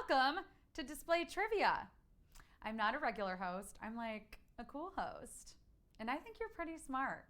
welcome to Display Trivia. I'm not a regular host. I'm like a cool host. And I think you're pretty smart.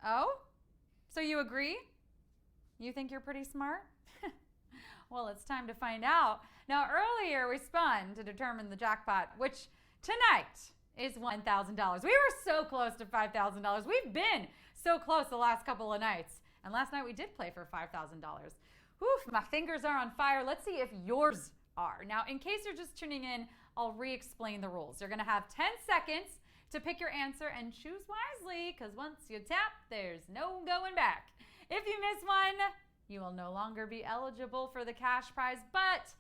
Oh? So you agree? You think you're pretty smart? Well, it's time to find out. Now, earlier we spun to determine the jackpot, which tonight is $1,000. We were so close to $5,000. We've been so close the last couple of nights. And last night we did play for $5,000. Oof, my fingers are on fire. Let's see if yours are. Now, in case you're just tuning in, I'll re-explain the rules. You're going to have 10 seconds to pick your answer and choose wisely, because once you tap, there's no going back. If you miss one, you will no longer be eligible for the cash prize, but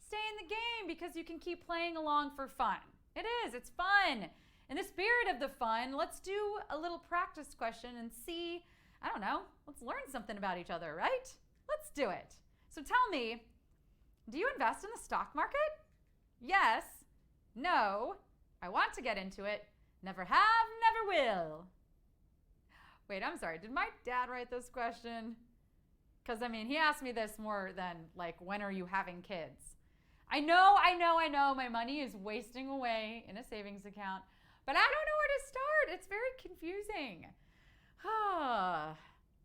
stay in the game because you can keep playing along for fun. It is, it's fun. In the spirit of the fun, let's do a little practice question and see, I don't know, let's learn something about each other, right? Let's do it. So tell me, do you invest in the stock market? Yes, no, I want to get into it, never have, never will. Wait, I'm sorry, did my dad write this question? Because, I mean, he asked me this more than, like, when are you having kids? I know, my money is wasting away in a savings account, but I don't know where to start. It's very confusing.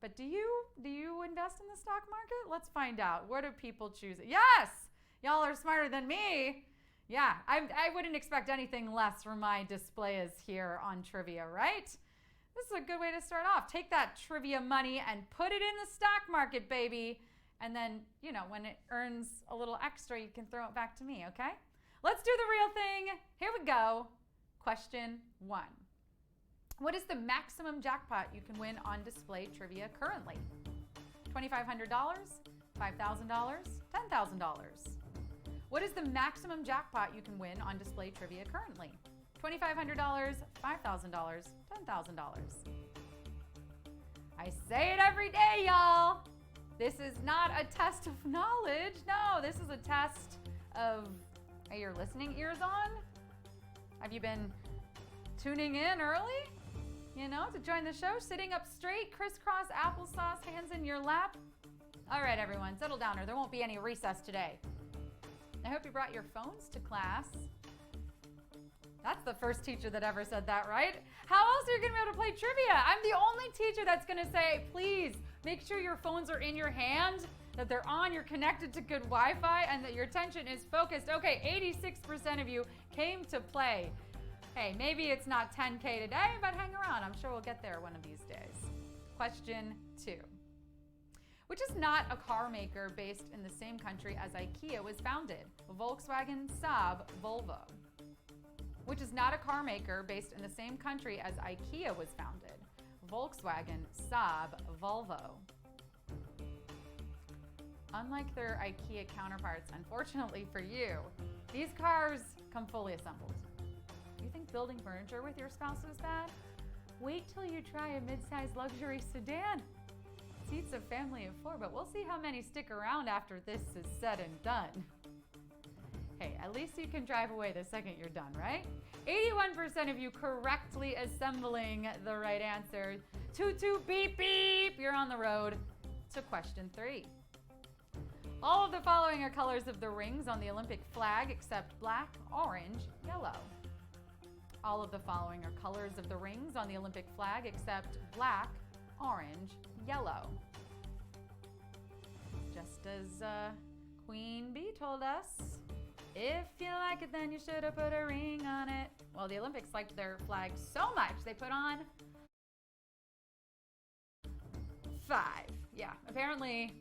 But do you invest in the stock market? Let's find out. What do people choose? Yes! Y'all are smarter than me. Yeah, I wouldn't expect anything less from my displays here on trivia, right? This is a good way to start off. Take that trivia money and put it in the stock market, baby. And then, you know, when it earns a little extra, you can throw it back to me, okay? Let's do the real thing. Here we go. Question 1. What is the maximum jackpot you can win on display trivia currently? $2,500, $5,000, $10,000. What is the maximum jackpot you can win on display trivia currently? $2,500, $5,000, $10,000. I say it every day, y'all. This is not a test of knowledge. No, this is a test of, are your listening ears on? Have you been tuning in early? You know, to join the show, sitting up straight, crisscross applesauce, hands in your lap. All right, everyone, settle down or there won't be any recess today. I hope you brought your phones to class. That's the first teacher that ever said that, right? How else are you going to be able to play trivia? I'm the only teacher that's going to say, please make sure your phones are in your hand, that they're on, you're connected to good Wi-Fi, and that your attention is focused. Okay, 86% of you came to play. Hey, maybe it's not 10K today, but hang around. I'm sure we'll get there one of these days. Question 2. Which is not a car maker based in the same country as IKEA was founded? Volkswagen, Saab, Volvo. Which is not a car maker based in the same country as IKEA was founded? Volkswagen, Saab, Volvo. Unlike their IKEA counterparts, unfortunately for you, these cars come fully assembled. You think building furniture with your spouse is bad? Wait till you try a mid-size luxury sedan. Seats a family of 4, but we'll see how many stick around after this is said and done. Hey, at least you can drive away the second you're done, right? 81% of you correctly assembling the right answer. Toot toot beep beep, you're on the road to question 3. All of the following are colors of the rings on the Olympic flag except black, orange, yellow. All of the following are colors of the rings on the Olympic flag except black, orange, yellow. Just as Queen Bee told us, if you like it, then you should have put a ring on it. Well, the Olympics liked their flag so much, they put on 5. Yeah, apparently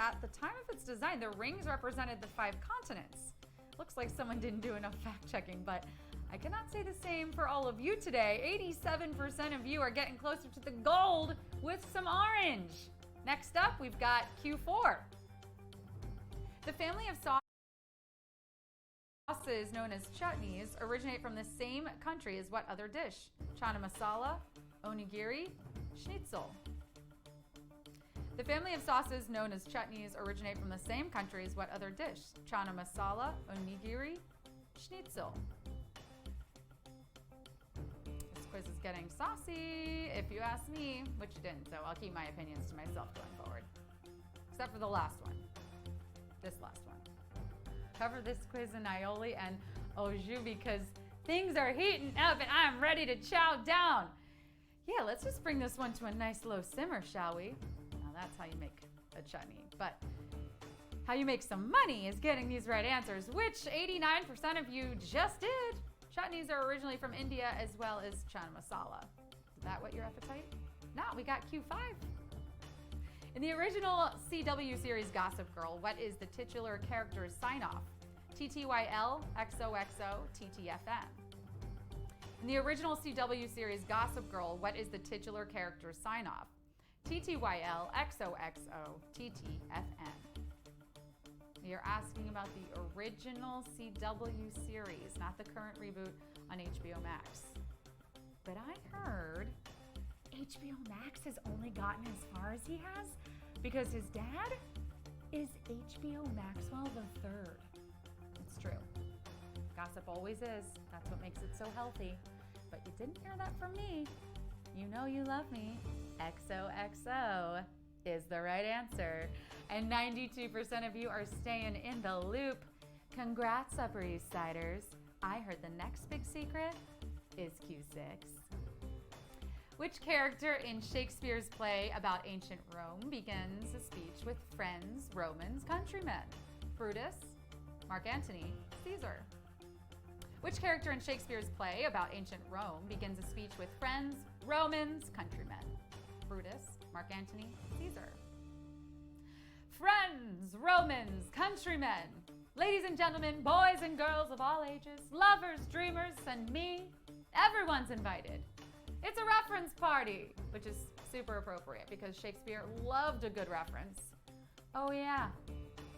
at the time of its design, the rings represented the 5 continents. Looks like someone didn't do enough fact checking, but I cannot say the same for all of you today. 87% of you are getting closer to the gold with some orange. Next up, we've got Q4. The family of sauces known as chutneys originate from the same country as what other dish? Chana masala, onigiri, schnitzel. The family of sauces known as chutneys originate from the same country as what other dish? Chana masala, onigiri, schnitzel. This quiz is getting saucy, if you ask me, which you didn't, so I'll keep my opinions to myself going forward. Except for the last one. This last one. cover this quiz in aioli and au jus because things are heating up and I'm ready to chow down. Yeah, let's just bring this one to a nice low simmer, shall we? Now that's how you make a chutney. But how you make some money is getting these right answers, which 89% of you just did. Chutneys are originally from India as well as chana masala. Is that what your appetite? No, we got Q5. In the original CW series Gossip Girl, what is the titular character's sign-off? TTYL, XOXO, TTFN. In the original CW series Gossip Girl, what is the titular character's sign-off? TTYL, XOXO, TTFN. You're asking about the original CW series, not the current reboot on HBO Max. But I heard HBO Max has only gotten as far as he has because his dad is HBO Maxwell III. It's true. Gossip always is. That's what makes it so healthy. But you didn't hear that from me. You know you love me. XOXO is the right answer. And 92% of you are staying in the loop. Congrats, Upper East Siders. I heard the next big secret is Q6. Which character in Shakespeare's play about ancient Rome begins a speech with friends, Romans, countrymen? Brutus, Mark Antony, Caesar. Which character in Shakespeare's play about ancient Rome begins a speech with friends, Romans, countrymen? Brutus, Mark Antony, Caesar. Friends, Romans, countrymen, ladies and gentlemen, boys and girls of all ages, lovers, dreamers, and me, everyone's invited. It's a reference party, which is super appropriate because Shakespeare loved a good reference. Oh yeah,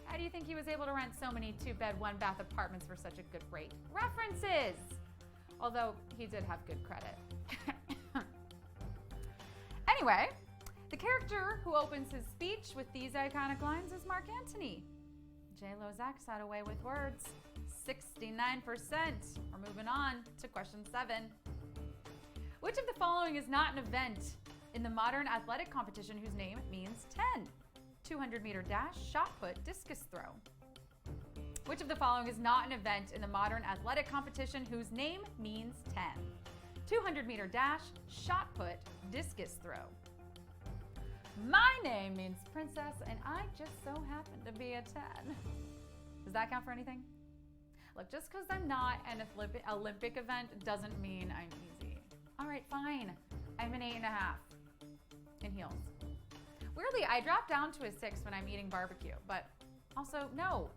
how do you think he was able to rent so many 2-bed, 1-bath apartments for such a good rate? References! Although he did have good credit. Anyway, the character who opens his speech with these iconic lines is Mark Antony. J-Lo's ex had a way with words. 69%. We're moving on to question 7. Which of the following is not an event in the modern athletic competition whose name means 10? 200-meter dash, shot put, discus throw. Which of the following is not an event in the modern athletic competition whose name means 10? 200-meter dash, shot put, discus throw. My name means princess, and I just so happen to be a 10. Does that count for anything? Look, just because I'm not an Olympic event doesn't mean I'm easy. All right, fine. I'm an 8.5 in heels. Weirdly, I drop down to a 6 when I'm eating barbecue, but also, no.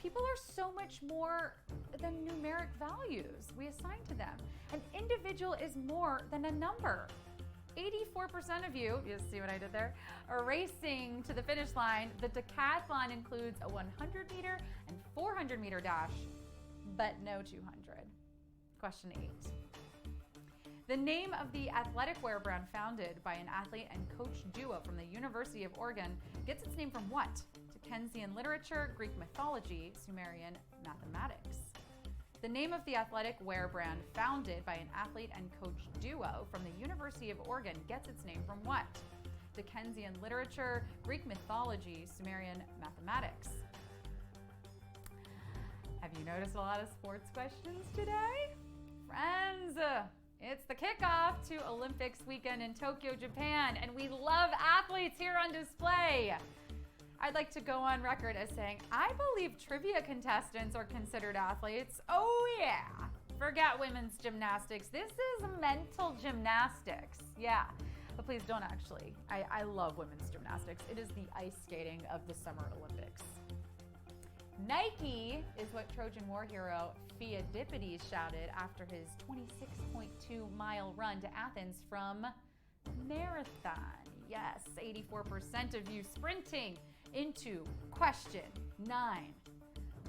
People are so much more than numeric values we assign to them. An individual is more than a number. 84% of you see what I did there, are racing to the finish line. The decathlon includes a 100-meter and 400-meter dash, but no 200. Question 8. The name of the athletic wear brand founded by an athlete and coach duo from the University of Oregon gets its name from what? Dickensian literature, Greek mythology, Sumerian mathematics. The name of the athletic wear brand founded by an athlete and coach duo from the University of Oregon gets its name from what? Dickensian literature, Greek mythology, Sumerian mathematics. Have you noticed a lot of sports questions today? Friends, it's the kickoff to Olympics weekend in Tokyo, Japan, and we love athletes here on display. I'd like to go on record as saying, I believe trivia contestants are considered athletes. Oh yeah, forget women's gymnastics. This is mental gymnastics. Yeah, but please don't actually. I love women's gymnastics. It is the ice skating of the Summer Olympics. Nike is what Trojan war hero Pheidippides shouted after his 26.2-mile run to Athens from marathon. Yes, 84% of you sprinting into question 9.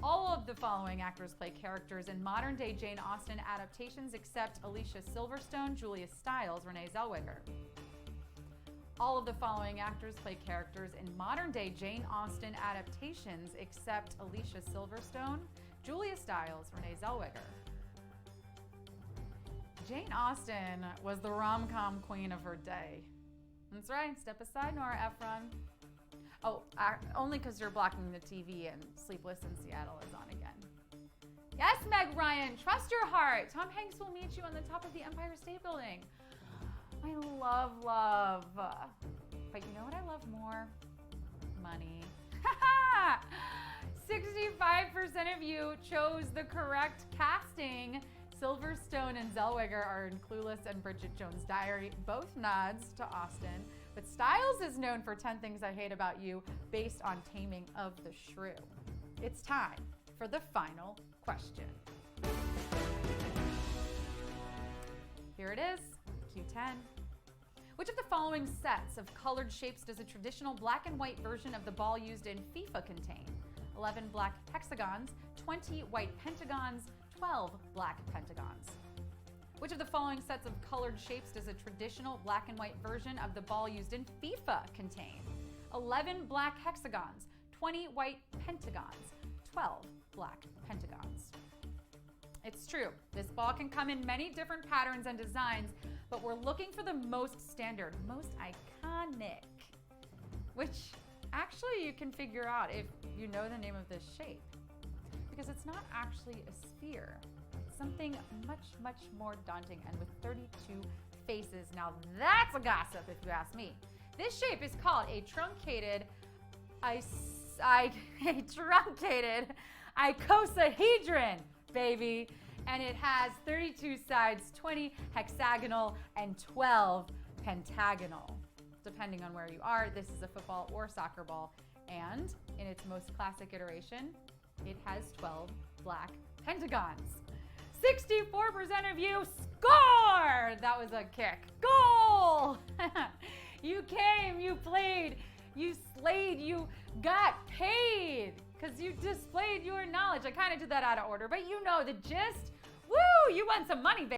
All of the following actors play characters in modern-day Jane Austen adaptations except Alicia Silverstone, Julia Stiles, Renee Zellweger. All of the following actors play characters in modern-day Jane Austen adaptations except Alicia Silverstone, Julia Stiles, Renee Zellweger. Jane Austen was the rom-com queen of her day. That's right, step aside, Nora Ephron. Oh, only because you're blocking the TV and Sleepless in Seattle is on again. Ryan. Trust your heart. Tom Hanks will meet you on the top of the Empire State Building. I love love. But you know what I love more? Money. 65% of you chose the correct casting. Silverstone and Zellweger are in Clueless and Bridget Jones' Diary, both nods to Austin. But Styles is known for 10 Things I Hate About You based on Taming of the Shrew. It's time for the final question. Here it is, Q10. Which of the following sets of colored shapes does a traditional black and white version of the ball used in FIFA contain? 11 black hexagons, 20 white pentagons, 12 black pentagons. Which of the following sets of colored shapes does a traditional black and white version of the ball used in FIFA contain? 11 black hexagons, 20 white pentagons, 12 black pentagons. It's true, this ball can come in many different patterns and designs, but we're looking for the most standard, most iconic, which actually you can figure out if you know the name of this shape, because it's not actually a sphere. It's something much, much more daunting, and with 32 faces. Now that's a gossip if you ask me. This shape is called a truncated icosahedron, baby. And it has 32 sides, 20 hexagonal, and 12 pentagonal. Depending on where you are, this is a football or soccer ball. And in its most classic iteration, it has 12 black pentagons. 64% of you scored! That was a kick. Goal! You came, you played, you slayed, you got paid because you displayed your knowledge. I kind of did that out of order, but you know the gist. Woo! You won some money, baby.